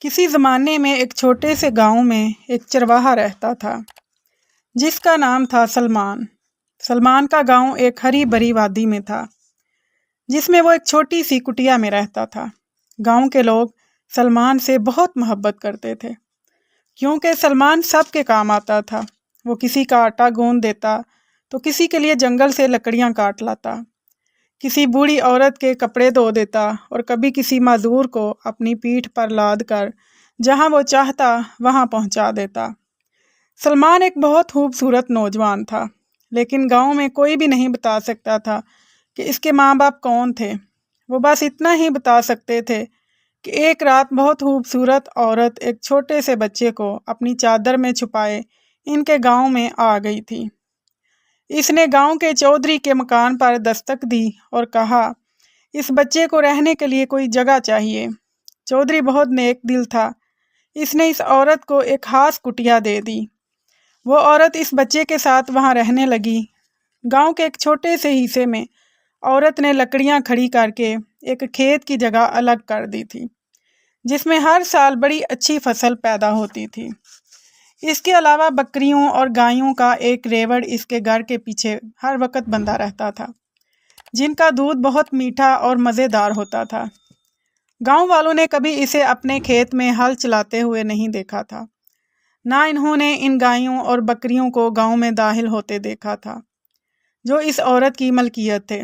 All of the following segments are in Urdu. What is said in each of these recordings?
کسی زمانے میں ایک چھوٹے سے گاؤں میں ایک چرواہا رہتا تھا جس کا نام تھا سلمان۔ سلمان کا گاؤں ایک ہری بھری وادی میں تھا جس میں وہ ایک چھوٹی سی کٹیا میں رہتا تھا۔ گاؤں کے لوگ سلمان سے بہت محبت کرتے تھے کیونکہ سلمان سب کے کام آتا تھا۔ وہ کسی کا آٹا گوندھ دیتا تو کسی کے لیے جنگل سے لکڑیاں کاٹ لاتا، کسی بوڑھی عورت کے کپڑے دھو دیتا اور کبھی کسی معذور کو اپنی پیٹھ پر لاد کر جہاں وہ چاہتا وہاں پہنچا دیتا۔ سلمان ایک بہت خوبصورت نوجوان تھا، لیکن گاؤں میں کوئی بھی نہیں بتا سکتا تھا کہ اس کے ماں باپ کون تھے۔ وہ بس اتنا ہی بتا سکتے تھے کہ ایک رات بہت خوبصورت عورت ایک چھوٹے سے بچے کو اپنی چادر میں چھپائے ان کے گاؤں میں آ گئی تھی۔ اس نے گاؤں کے چودھری کے مکان پر دستک دی اور کہا، اس بچے کو رہنے کے لیے کوئی جگہ چاہیے۔ چودھری بہت نیک دل تھا، اس نے اس عورت کو ایک خاص کٹیا دے دی۔ وہ عورت اس بچے کے ساتھ وہاں رہنے لگی۔ گاؤں کے ایک چھوٹے سے حصے میں عورت نے لکڑیاں کھڑی کر کے ایک کھیت کی جگہ الگ کر دی تھی جس میں ہر سال بڑی اچھی فصل پیدا ہوتی تھی۔ اس کے علاوہ بکریوں اور گایوں کا ایک ریوڑ اس کے گھر کے پیچھے ہر وقت بندھا رہتا تھا جن کا دودھ بہت میٹھا اور مزیدار ہوتا تھا۔ گاؤں والوں نے کبھی اسے اپنے کھیت میں ہل چلاتے ہوئے نہیں دیکھا تھا، نہ انہوں نے ان گایوں اور بکریوں کو گاؤں میں داخل ہوتے دیکھا تھا جو اس عورت کی ملکیت تھے۔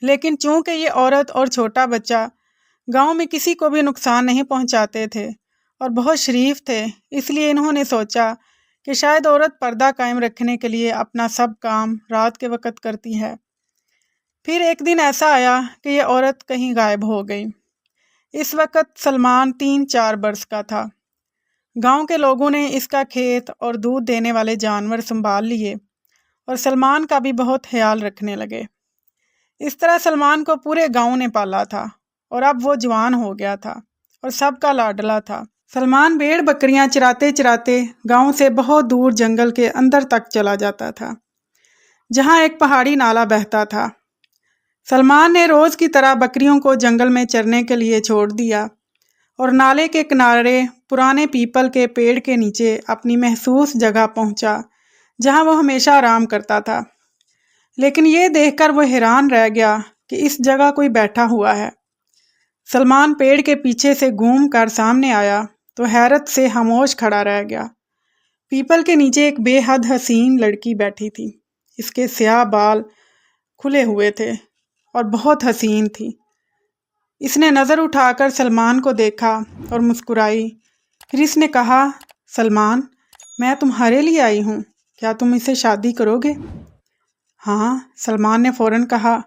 لیکن چونکہ یہ عورت اور چھوٹا بچہ گاؤں میں کسی کو بھی نقصان نہیں پہنچاتے تھے اور بہت شریف تھے، اس لیے انہوں نے سوچا کہ شاید عورت پردہ قائم رکھنے کے لیے اپنا سب کام رات کے وقت کرتی ہے۔ پھر ایک دن ایسا آیا کہ یہ عورت کہیں غائب ہو گئی۔ اس وقت سلمان 3-4 برس کا تھا۔ گاؤں کے لوگوں نے اس کا کھیت اور دودھ دینے والے جانور سنبھال لیے اور سلمان کا بھی بہت خیال رکھنے لگے۔ اس طرح سلمان کو پورے گاؤں نے پالا تھا اور اب وہ جوان ہو گیا تھا اور سب کا لاڈلا تھا۔ سلمان بھیڑ بکریاں چراتے چراتے گاؤں سے بہت دور جنگل کے اندر تک چلا جاتا تھا جہاں ایک پہاڑی نالا بہتا تھا۔ سلمان نے روز کی طرح بکریوں کو جنگل میں چرنے کے لیے چھوڑ دیا اور نالے کے کنارے پرانے پیپل کے پیڑ کے نیچے اپنی محسوس جگہ پہنچا جہاں وہ ہمیشہ آرام کرتا تھا۔ لیکن یہ دیکھ کر وہ حیران رہ گیا کہ اس جگہ کوئی بیٹھا ہوا ہے۔ سلمان پیڑ کے پیچھے سے گھوم کر سامنے آیا تو حیرت سے خاموش کھڑا رہ گیا۔ پیپل کے نیچے ایک بے حد حسین لڑکی بیٹھی تھی۔ اس کے سیاہ بال کھلے ہوئے تھے اور بہت حسین تھی۔ اس نے نظر اٹھا کر سلمان کو دیکھا اور مسکرائی۔ پھر اس نے کہا، سلمان، میں تمہارے لیے آئی ہوں، کیا تم اسے شادی کرو گے؟ ہاں، سلمان نے فوراً کہا۔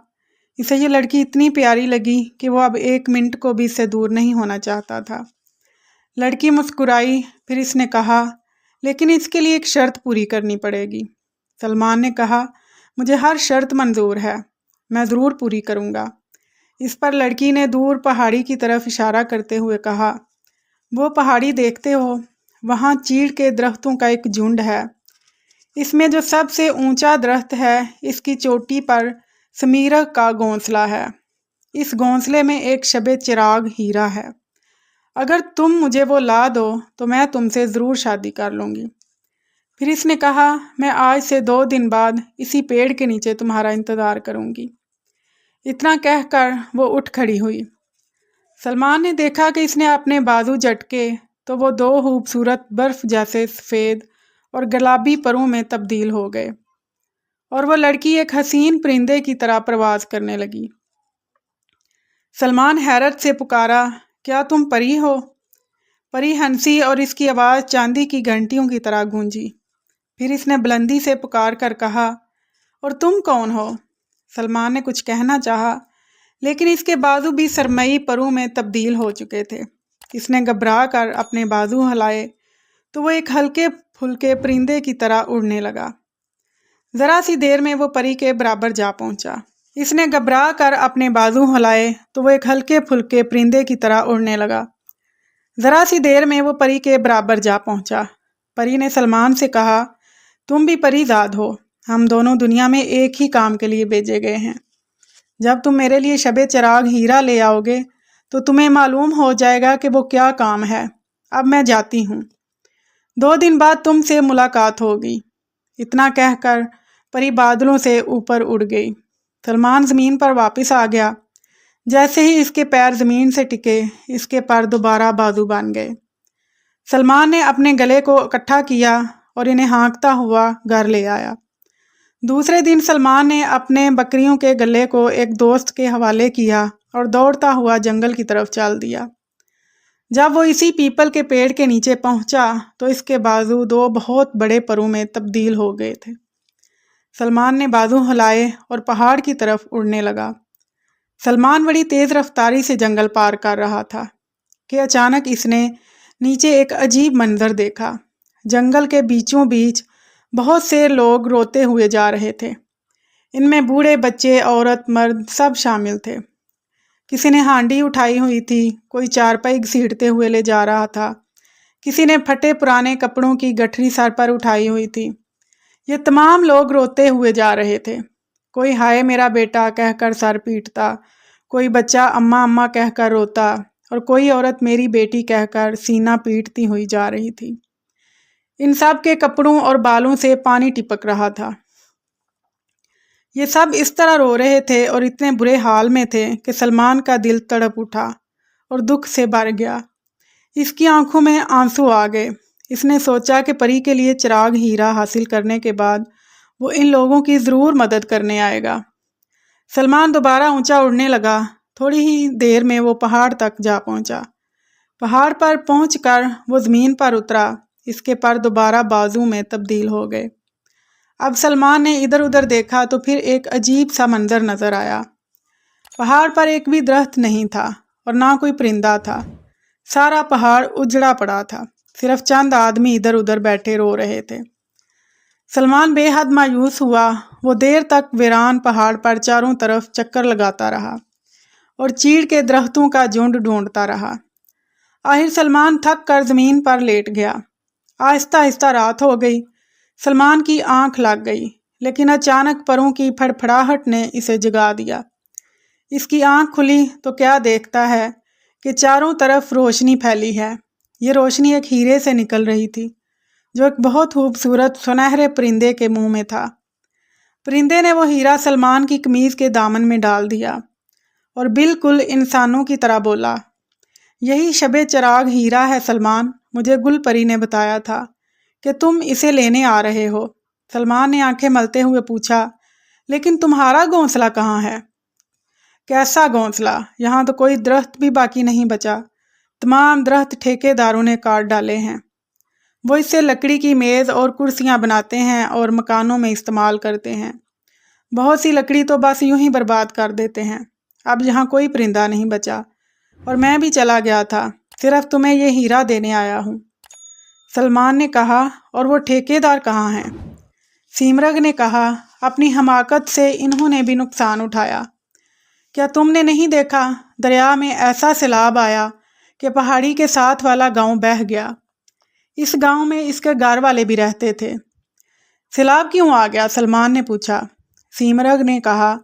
اسے یہ لڑکی اتنی پیاری لگی کہ وہ اب 1 منٹ کو بھی اس سے دور نہیں ہونا چاہتا تھا۔ لڑکی مسکرائی، پھر اس نے کہا، لیکن اس کے لیے ایک شرط پوری کرنی پڑے گی۔ سلمان نے کہا، مجھے ہر شرط منظور ہے، میں ضرور پوری کروں گا۔ اس پر لڑکی نے دور پہاڑی کی طرف اشارہ کرتے ہوئے کہا، وہ پہاڑی دیکھتے ہو، وہاں چیڑ کے درختوں کا ایک جھنڈ ہے۔ اس میں جو سب سے اونچا درخت ہے اس کی چوٹی پر سمیرہ کا گھونسلہ ہے۔ اس گھونسلے میں ایک شب چراغ ہیرا ہے۔ اگر تم مجھے وہ لا دو تو میں تم سے ضرور شادی کر لوں گی۔ پھر اس نے کہا، میں آج سے 2 دن بعد اسی پیڑ کے نیچے تمہارا انتظار کروں گی۔ اتنا کہہ کر وہ اٹھ کھڑی ہوئی۔ سلمان نے دیکھا کہ اس نے اپنے بازو جھٹکے تو وہ 2 خوبصورت برف جیسے سفید اور گلابی پروں میں تبدیل ہو گئے اور وہ لڑکی ایک حسین پرندے کی طرح پرواز کرنے لگی۔ سلمان حیرت سے پکارا، کیا تم پری ہو؟ پری ہنسی اور اس کی آواز چاندی کی گھنٹیوں کی طرح گونجی۔ پھر اس نے بلندی سے پکار کر کہا، اور تم کون ہو؟ سلمان نے کچھ کہنا چاہا لیکن اس کے بازو بھی سرمئی پروں میں تبدیل ہو چکے تھے۔ اس نے گھبرا کر اپنے بازو ہلائے تو وہ ایک ہلکے پھلکے پرندے کی طرح اڑنے لگا۔ ذرا سی دیر میں وہ پری کے برابر جا پہنچا۔ اس نے گھبرا کر اپنے بازو ہلائے تو وہ ایک ہلکے پھلکے پرندے کی طرح اڑنے لگا۔ ذرا سی دیر میں وہ پری کے برابر جا پہنچا۔ پری نے سلمان سے کہا، تم بھی پری زاد ہو، ہم دونوں دنیا میں ایک ہی کام کے لیے بھیجے گئے ہیں۔ جب تم میرے لیے شب چراغ ہیرا لے آؤ گے تو تمہیں معلوم ہو جائے گا کہ وہ کیا کام ہے۔ اب میں جاتی ہوں، 2 دن بعد تم سے ملاقات ہوگی۔ اتنا کہہ کر پری بادلوں سے اوپر اڑ گئی۔ سلمان زمین پر واپس آ گیا۔ جیسے ہی اس کے پیر زمین سے ٹکے، اس کے پر دوبارہ بازو بن گئے۔ سلمان نے اپنے گلے کو اکٹھا کیا اور انہیں ہانکتا ہوا گھر لے آیا۔ دوسرے دن سلمان نے اپنے بکریوں کے گلے کو ایک دوست کے حوالے کیا اور دوڑتا ہوا جنگل کی طرف چل دیا۔ جب وہ اسی پیپل کے پیڑ کے نیچے پہنچا تو اس کے بازو 2 بہت بڑے پروں میں تبدیل ہو گئے تھے۔ سلمان نے بازو ہلائے اور پہاڑ کی طرف اڑنے لگا۔ سلمان بڑی تیز رفتاری سے جنگل پار کر رہا تھا کہ اچانک اس نے نیچے ایک عجیب منظر دیکھا۔ جنگل کے بیچوں بیچ بہت سے لوگ روتے ہوئے جا رہے تھے۔ ان میں بوڑھے، بچے، عورت، مرد سب شامل تھے۔ کسی نے ہانڈی اٹھائی ہوئی تھی، کوئی چارپائی گھسیٹتے ہوئے لے جا رہا تھا، کسی نے پھٹے پرانے کپڑوں کی گٹھری سر پر اٹھائی ہوئی تھی۔ یہ تمام لوگ روتے ہوئے جا رہے تھے۔ کوئی ہائے میرا بیٹا کہہ کر سر پیٹتا، کوئی بچہ اماں اماں کہہ کر روتا، اور کوئی عورت میری بیٹی کہہ کر سینہ پیٹتی ہوئی جا رہی تھی۔ ان سب کے کپڑوں اور بالوں سے پانی ٹپک رہا تھا۔ یہ سب اس طرح رو رہے تھے اور اتنے برے حال میں تھے کہ سلمان کا دل تڑپ اٹھا اور دکھ سے بھر گیا۔ اس کی آنکھوں میں آنسو آ گئے۔ اس نے سوچا کہ پری کے لیے چراغ ہیرا حاصل کرنے کے بعد وہ ان لوگوں کی ضرور مدد کرنے آئے گا۔ سلمان دوبارہ اونچا اڑنے لگا۔ تھوڑی ہی دیر میں وہ پہاڑ تک جا پہنچا۔ پہاڑ پر پہنچ کر وہ زمین پر اترا۔ اس کے پر دوبارہ بازو میں تبدیل ہو گئے۔ اب سلمان نے ادھر ادھر دیکھا تو پھر ایک عجیب سا منظر نظر آیا۔ پہاڑ پر ایک بھی درخت نہیں تھا اور نہ کوئی پرندہ تھا۔ سارا پہاڑ اجڑا پڑا تھا۔ صرف چند آدمی ادھر ادھر بیٹھے رو رہے تھے۔ سلمان بے حد مایوس ہوا۔ وہ دیر تک ویران پہاڑ پر چاروں طرف چکر لگاتا رہا اور چیڑ کے درختوں کا جھنڈ ڈھونڈتا رہا۔ آخر سلمان تھک کر زمین پر لیٹ گیا۔ آہستہ آہستہ رات ہو گئی۔ سلمان کی آنکھ لگ گئی، لیکن اچانک پروں کی پھڑپھڑاہٹ نے اسے جگا دیا۔ اس کی آنکھ کھلی تو کیا دیکھتا ہے کہ چاروں طرف روشنی پھیلی ہے۔ یہ روشنی ایک ہیرے سے نکل رہی تھی جو ایک بہت خوبصورت سنہرے پرندے کے منہ میں تھا۔ پرندے نے وہ ہیرا سلمان کی قمیض کے دامن میں ڈال دیا اور بالکل انسانوں کی طرح بولا، یہی شب چراغ ہیرا ہے سلمان، مجھے گل پری نے بتایا تھا کہ تم اسے لینے آ رہے ہو۔ سلمان نے آنکھیں ملتے ہوئے پوچھا، لیکن تمہارا گھونسلہ کہاں ہے؟ کیسا گھونسلہ؟ یہاں تو کوئی درخت بھی باقی نہیں بچا۔ تمام درخت ٹھیکے داروں نے کاٹ ڈالے ہیں۔ وہ اس سے لکڑی کی میز اور کرسیاں بناتے ہیں اور مکانوں میں استعمال کرتے ہیں۔ بہت سی لکڑی تو بس یوں ہی برباد کر دیتے ہیں۔ اب یہاں کوئی پرندہ نہیں بچا اور میں بھی چلا گیا تھا، صرف تمہیں یہ ہیرا دینے آیا ہوں۔ سلمان نے کہا، اور وہ ٹھیکے دار کہاں ہیں؟ سیمرغ نے کہا، اپنی حماقت سے انہوں نے بھی نقصان اٹھایا۔ کیا تم نے نہیں دیکھا؟ دریا میں ایسا سیلاب آیا کہ پہاڑی کے ساتھ والا گاؤں بہہ گیا۔ اس گاؤں میں اس کے گھر والے بھی رہتے تھے۔ سیلاب کیوں آ گیا؟ سلمان نے پوچھا۔ سیمرغ نے کہا،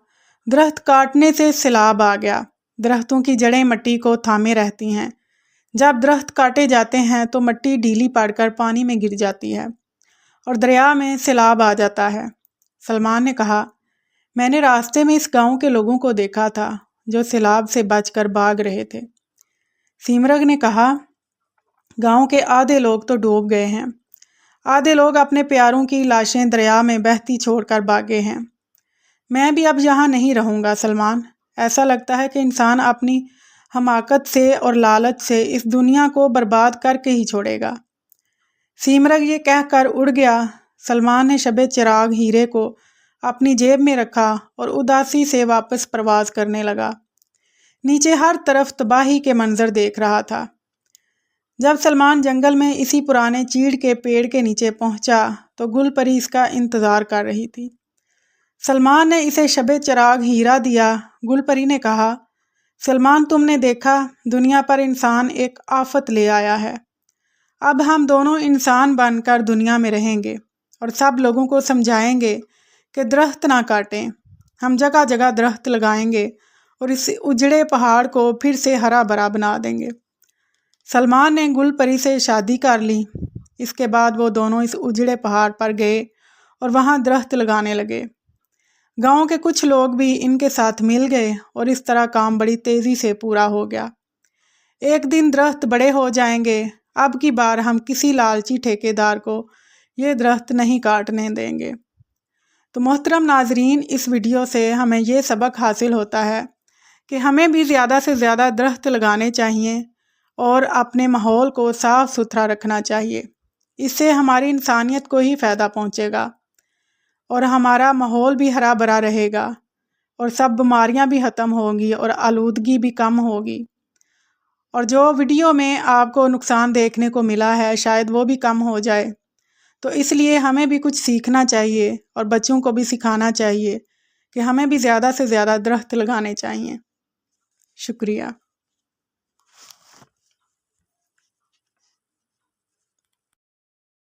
درخت کاٹنے سے سیلاب آ گیا۔ درختوں کی جڑیں مٹی کو تھامے رہتی ہیں۔ جب درخت کاٹے جاتے ہیں تو مٹی ڈھیلی پڑ کر پانی میں گر جاتی ہے اور دریا میں سیلاب آ جاتا ہے۔ سلمان نے کہا، میں نے راستے میں اس گاؤں کے لوگوں کو دیکھا تھا جو سیلاب سے بچ کر بھاگ رہے تھے۔ سیمرغ نے کہا، گاؤں کے آدھے لوگ تو ڈوب گئے ہیں، آدھے لوگ اپنے پیاروں کی لاشیں دریا میں بہتی چھوڑ کر بھاگے ہیں۔ میں بھی اب یہاں نہیں رہوں گا سلمان۔ ایسا لگتا ہے کہ انسان اپنی حماقت سے اور لالچ سے اس دنیا کو برباد کر کے ہی چھوڑے گا۔ سیمرغ یہ کہہ کر اڑ گیا۔ سلمان نے شب چراغ ہیرے کو اپنی جیب میں رکھا اور اداسی سے واپس پرواز کرنے لگا۔ نیچے ہر طرف تباہی کے منظر دیکھ رہا تھا۔ جب سلمان جنگل میں اسی پرانے چیڑ کے پیڑ کے نیچے پہنچا تو گل پری اس کا انتظار کر رہی تھی۔ سلمان نے اسے شب چراغ ہیرا دیا۔ گل پری نے کہا، سلمان تم نے دیکھا، دنیا پر انسان ایک آفت لے آیا ہے۔ اب ہم دونوں انسان بن کر دنیا میں رہیں گے اور سب لوگوں کو سمجھائیں گے کہ درخت نہ کاٹیں۔ ہم جگہ جگہ درخت لگائیں گے اور اس اجڑے پہاڑ کو پھر سے ہرا بھرا بنا دیں گے۔ سلمان نے گل پری سے شادی کر لی۔ اس کے بعد وہ دونوں اس اجڑے پہاڑ پر گئے اور وہاں درخت لگانے لگے۔ گاؤں کے کچھ لوگ بھی ان کے ساتھ مل گئے اور اس طرح کام بڑی تیزی سے پورا ہو گیا۔ ایک دن درخت بڑے ہو جائیں گے، اب کی بار ہم کسی لالچی ٹھیکیدار کو یہ درخت نہیں کاٹنے دیں گے۔ تو محترم ناظرین، اس ویڈیو سے ہمیں یہ سبق حاصل ہوتا ہے کہ ہمیں بھی زیادہ سے زیادہ درخت لگانے چاہیے اور اپنے ماحول کو صاف ستھرا رکھنا چاہیے۔ اس سے ہماری انسانیت کو ہی فائدہ پہنچے گا اور ہمارا ماحول بھی ہرا بھرا رہے گا اور سب بیماریاں بھی ختم ہوں گی اور آلودگی بھی کم ہوگی، اور جو ویڈیو میں آپ کو نقصان دیکھنے کو ملا ہے شاید وہ بھی کم ہو جائے۔ تو اس لیے ہمیں بھی کچھ سیکھنا چاہیے اور بچوں کو بھی سکھانا چاہیے کہ ہمیں بھی زیادہ سے زیادہ درخت لگانے چاہیے۔ شکریہ۔